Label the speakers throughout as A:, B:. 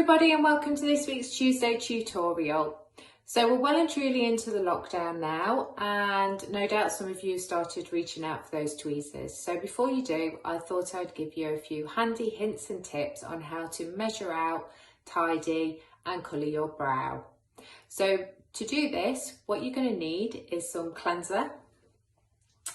A: everybody and welcome to this week's Tuesday tutorial. So we're well and truly into the lockdown now, and no doubt some of you started reaching out for those tweezers. So before you do, I thought I'd give you a few handy hints and tips on how to measure out, tidy and colour your brow. So to do this, what you're going to need is some cleanser,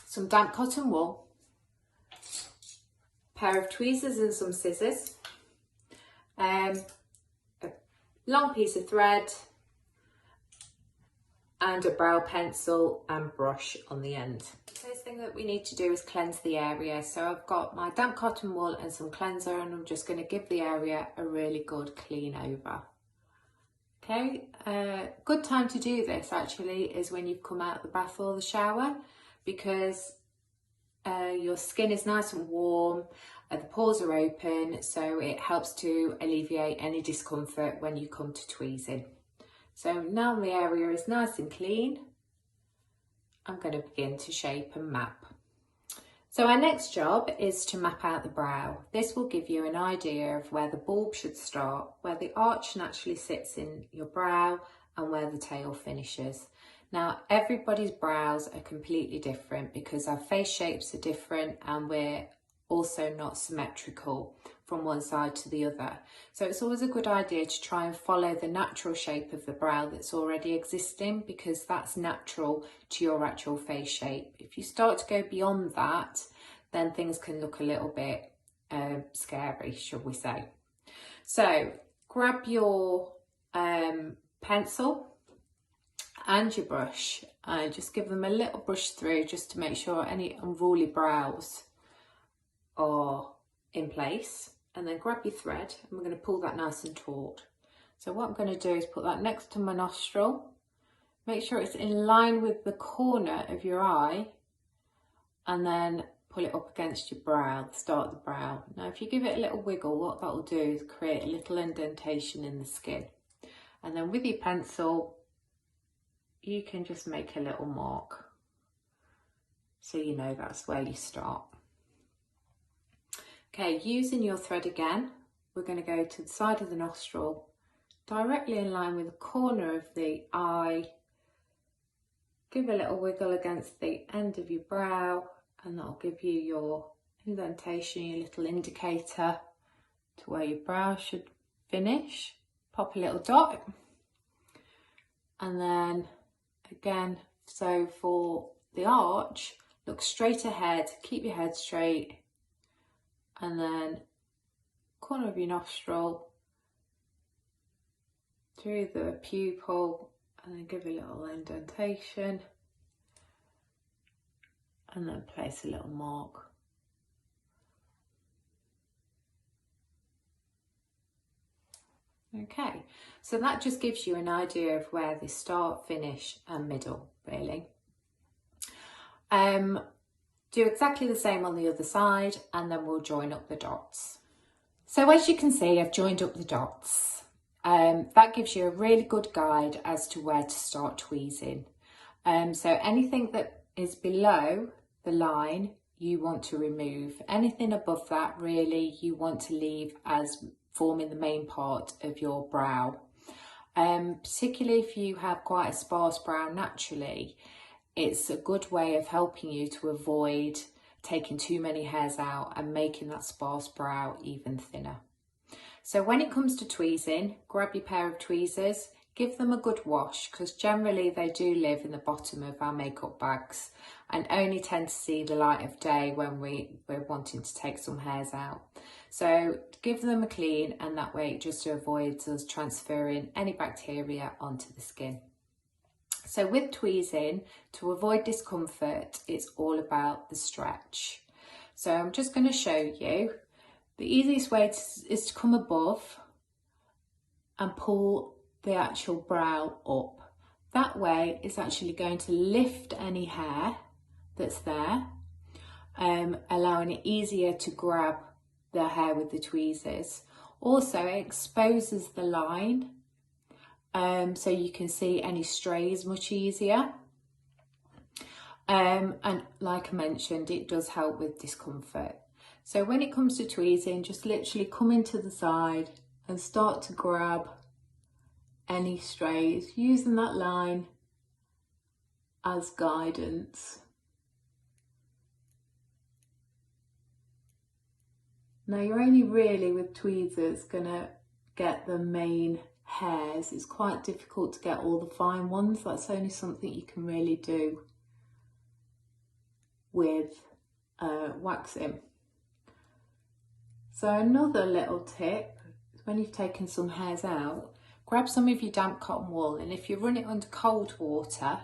A: some damp cotton wool, a pair of tweezers and some scissors, a long piece of thread and a brow pencil and brush on the end. The first thing that we need to do is cleanse the area. So I've got my damp cotton wool and some cleanser, and I'm just going to give the area a really good clean over. Okay, good time to do this actually is when you've come out of the bath or the shower, because your skin is nice and warm, the pores are open, so it helps to alleviate any discomfort when you come to tweezing. So now the area is nice and clean, I'm going to begin to shape and map. So our next job is to map out the brow. This will give you an idea of where the bulb should start, where the arch naturally sits in your brow, and where the tail finishes. Now, everybody's brows are completely different because our face shapes are different and we're also not symmetrical from one side to the other. So it's always a good idea to try and follow the natural shape of the brow that's already existing, because that's natural to your actual face shape. If you start to go beyond that, then things can look a little bit scary, shall we say. So grab your pencil and your brush, just give them a little brush through just to make sure any unruly brows are in place, and then grab your thread and we're going to pull that nice and taut. So what I'm going to do is put that next to my nostril, make sure it's in line with the corner of your eye, and then pull it up against your brow, the start of the brow. Now if you give it a little wiggle, what that will do is create a little indentation in the skin, and then with your pencil you can just make a little mark so you know that's where you start. Okay, using your thread again, we're going to go to the side of the nostril, directly in line with the corner of the eye. Give a little wiggle against the end of your brow, and that'll give you your indentation, your little indicator to where your brow should finish. Pop a little dot, and then again, so for the arch, look straight ahead, keep your head straight, and then corner of your nostril through the pupil, and then give a little indentation, and then place a little mark. Okay, so that just gives you an idea of where they start, finish and middle, really. Do exactly the same on the other side, and then we'll join up the dots. So as you can see, I've joined up the dots. That gives you a really good guide as to where to start tweezing. So anything that is below the line, you want to remove. Anything above that, really, you want to leave as forming the main part of your brow. Particularly if you have quite a sparse brow naturally, it's a good way of helping you to avoid taking too many hairs out and making that sparse brow even thinner. So when it comes to tweezing, grab your pair of tweezers, give them a good wash, because generally they do live in the bottom of our makeup bags and only tend to see the light of day when we're wanting to take some hairs out. So give them a clean, and that way it just avoids us transferring any bacteria onto the skin. So with tweezing, to avoid discomfort, it's all about the stretch. So I'm just going to show you the easiest way is to come above and pull the actual brow up. That way it's actually going to lift any hair that's there, allowing it easier to grab the hair with the tweezers. Also, it exposes the line, so you can see any strays much easier. And like I mentioned, it does help with discomfort. So when it comes to tweezing, just literally come into the side
B: and start to grab any strays, using that line as guidance. Now you're only really with tweezers gonna get the main hairs. It's quite difficult to get all the fine ones. That's only something you can really do with waxing. So another little tip is when you've taken some hairs out, grab some of your damp cotton wool, and if you run it under cold water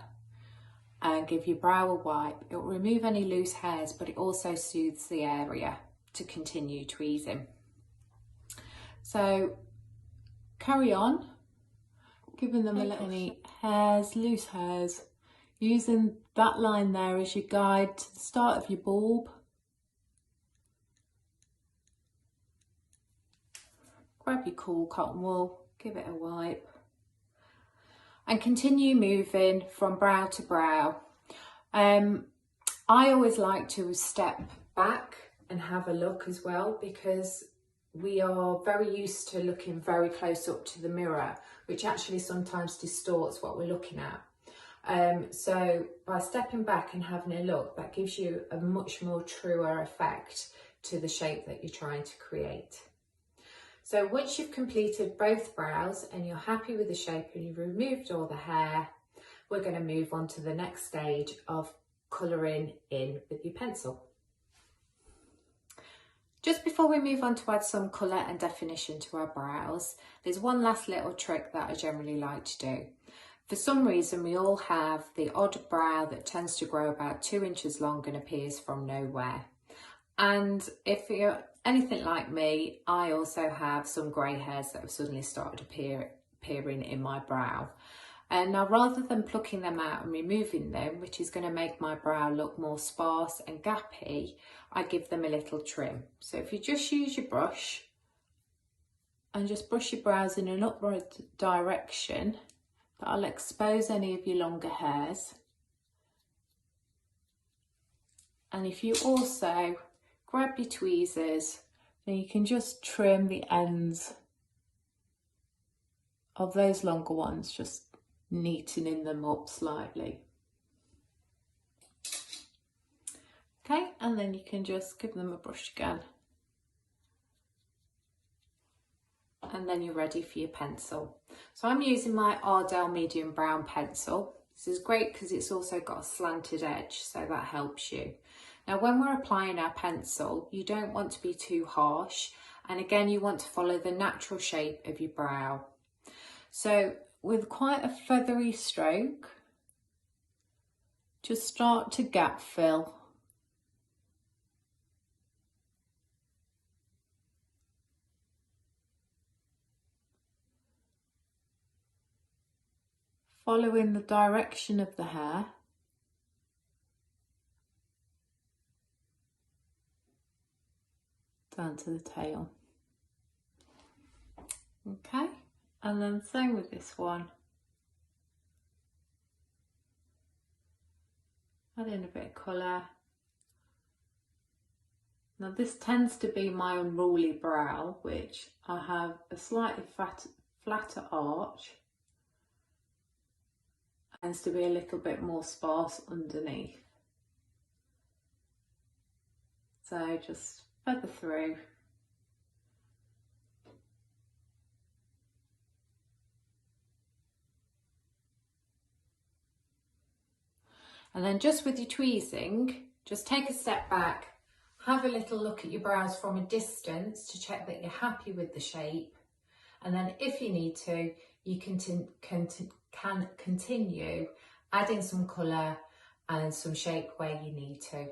B: and give your brow a wipe, it will remove any loose hairs, but it also soothes the area to continue tweezing. So carry on, giving them a little any hairs, loose hairs, using that line there as your guide to the start of your bulb. Grab your cool cotton wool, give it a wipe, and continue moving from brow to brow. I always like to step back and have a look as well, because we are very used to looking very close up to the mirror, which actually sometimes distorts what we're looking at. So by stepping back and having a look, that gives you a much more truer effect to the shape that you're trying to create. So once you've completed both brows and you're happy with the shape and you've removed all the hair, we're going to move on to the next stage of colouring in with your pencil. Just before we move on to add some colour and definition to our brows, there's one last little trick that I generally like to do. For some reason, we all have the odd brow that tends to grow about 2 inches long and appears from nowhere. And if you're anything like me, I also have some grey hairs that have suddenly started appearing in my brow. And now, rather than plucking them out and removing them, which is going to make my brow look more sparse and gappy, I give them a little trim. So if you just use your brush and just brush your brows in an upward direction, that'll expose any of your longer hairs. And if you also grab your tweezers, then you can just trim the ends of those longer ones, just neatening them up slightly. Okay, and then you can just give them a brush again. And then you're ready for your pencil. So I'm using my Ardell medium brown pencil. This is great because it's also got a slanted edge, so that helps you. Now when we're applying our pencil, you don't want to be too harsh, and again you want to follow the natural shape of your brow. So with quite a feathery stroke, just start to gap fill. Following the direction of the hair. Down to the tail. Okay, and then same with this one. Add in a bit of colour. Now this tends to be my unruly brow, which I have a slightly flatter arch. Tends to be a little bit more sparse underneath. So just feather through. And then just with your tweezing, just take a step back, have a little look at your brows from a distance to check that you're happy with the shape. And then if you need to, you can continue adding some colour and some shape where you need to.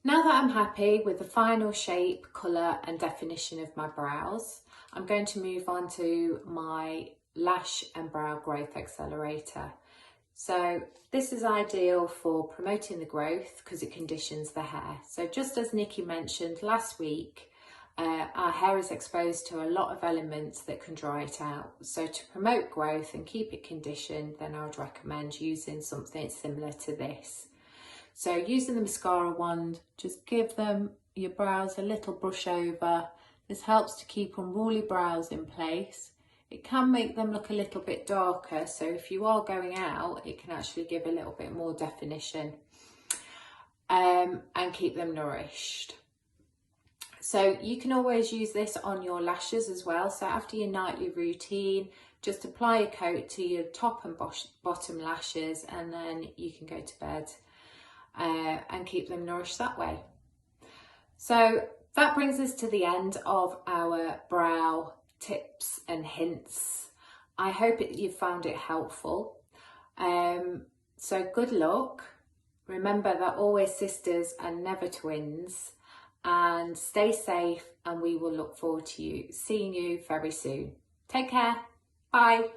B: Now that I'm happy with the final shape, colour and definition of my brows, I'm going to move on to my lash and brow growth accelerator. So this is ideal for promoting the growth because it conditions the hair. So just as Nikki mentioned last week, our hair is exposed to a lot of elements that can dry it out. So to promote growth and keep it conditioned, then I would recommend using something similar to this. So using the mascara wand, just give them your brows a little brush over, This helps to keep unruly brows in place. It can make them look a little bit darker, so if you are going out, it can actually give a little bit more definition and keep them nourished. So you can always use this on your lashes as well. So after your nightly routine, just apply a coat to your top and bottom lashes, and then you can go to bed and keep them nourished that way. So that brings us to the end of our brow tips and hints. I hope you found it helpful. So good luck. Remember that always sisters and never twins, and stay safe, and we will look forward to seeing you very soon. Take care. Bye.